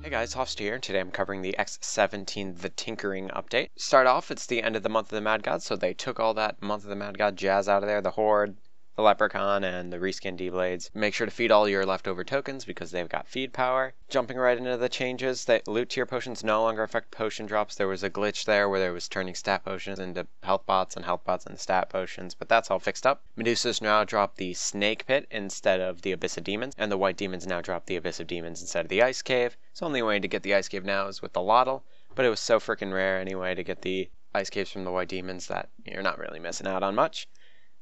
Hey guys, Host here, and today I'm covering the X17 The Tinkering update. Start off, it's the end of the Month of the Mad God, so they took all that Month of the Mad God jazz out of there, the Horde, the Leprechaun, and the reskin D-Blades. Make sure to feed all your leftover tokens because they've got feed power. Jumping right into the changes, that loot tier potions no longer affect potion drops. There was a glitch there where there was turning stat potions into health bots and health bots into stat potions, but that's all fixed up. Medusas now drop the Snake Pit instead of the Abyss of Demons, and the White Demons now drop the Abyss of Demons instead of the Ice Cave. So only way to get the Ice Cave now is with the Lottle, but it was so freaking rare anyway to get the Ice Caves from the White Demons that you're not really missing out on much.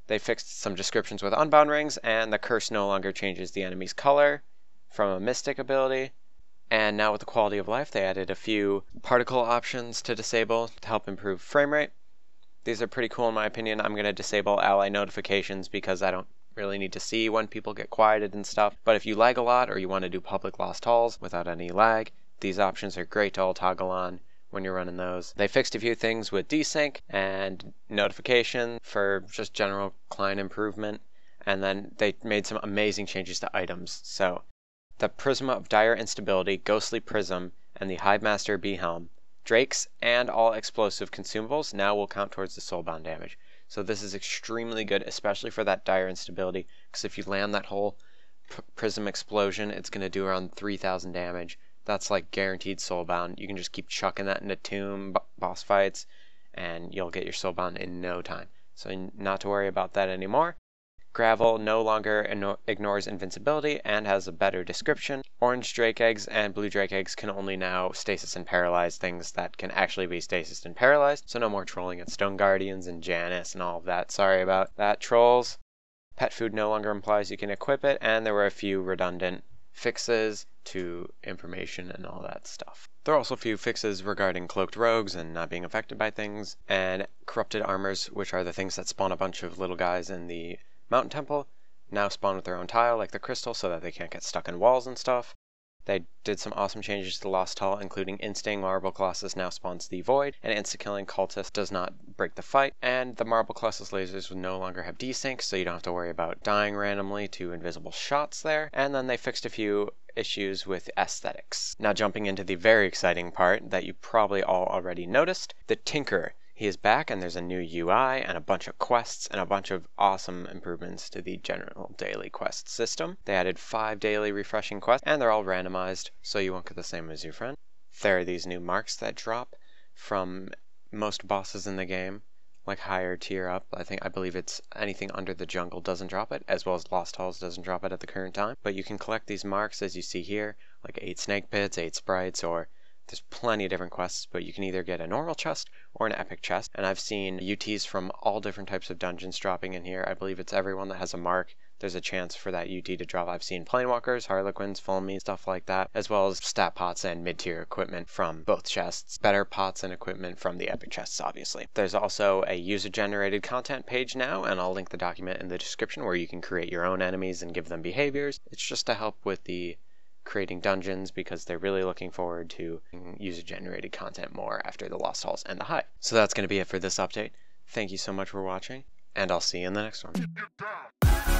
They fixed some descriptions with Unbound Rings, and the Curse no longer changes the enemy's color from a Mystic ability. And now with the Quality of Life, they added a few particle options to disable to help improve frame rate. These are pretty cool in my opinion. I'm going to disable ally notifications because I don't really need to see when people get quieted and stuff. But if you lag a lot or you want to do public lost halls without any lag, these options are great to all toggle on when you're running those. They fixed a few things with desync and notification for just general client improvement, and then they made some amazing changes to items. So the Prism of Dire Instability, Ghostly Prism, and the Hivemaster Bee Helm, Drakes, and all explosive consumables now will count towards the soulbound damage. So this is extremely good, especially for that Dire Instability, because if you land that whole Prism explosion, it's going to do around 3,000 damage. That's like guaranteed soulbound. You can just keep chucking that into tomb boss fights and you'll get your soulbound in no time. So not to worry about that anymore. Gravel no longer ignores invincibility and has a better description. Orange Drake Eggs and Blue Drake Eggs can only now stasis and paralyze things that can actually be stasis and paralyzed. So no more trolling at Stone Guardians and Janus and all of that. Sorry about that, trolls. Pet food no longer implies you can equip it, and there were a few redundant fixes to information and all that stuff. There are also a few fixes regarding cloaked rogues and not being affected by things, and corrupted armors, which are the things that spawn a bunch of little guys in the mountain temple, now spawn with their own tile like the crystal so that they can't get stuck in walls and stuff. They did some awesome changes to the Lost Hall, including Insting Marble Colossus now spawns the Void, and insta-killing Cultist does not break the fight, and the Marble Colossus lasers will no longer have desync, so you don't have to worry about dying randomly to invisible shots there. And then they fixed a few issues with aesthetics. Now jumping into the very exciting part that you probably all already noticed, the Tinker. He is back, and there's a new UI and a bunch of quests and a bunch of awesome improvements to the general daily quest system. They added 5 daily refreshing quests, and they're all randomized, so you won't get the same as your friend. There are these new marks that drop from most bosses in the game, like higher tier up. I believe it's anything under the jungle doesn't drop it, as well as Lost Halls doesn't drop it at the current time. But you can collect these marks as you see here, like 8 snake pits, 8 sprites, or there's plenty of different quests, but you can either get a normal chest or an epic chest. And I've seen UTs from all different types of dungeons dropping in here. I believe it's everyone that has a mark. There's a chance for that UT to drop. I've seen Planewalkers, Harlequins, Fulmi, stuff like that, as well as stat pots and mid-tier equipment from both chests. Better pots and equipment from the epic chests, obviously. There's also a user-generated content page now, and I'll link the document in the description where you can create your own enemies and give them behaviors. It's just to help with the creating dungeons because they're really looking forward to user-generated content more after the Lost Halls and the Hive. So that's going to be it for this update. Thank you so much for watching, and I'll see you in the next one.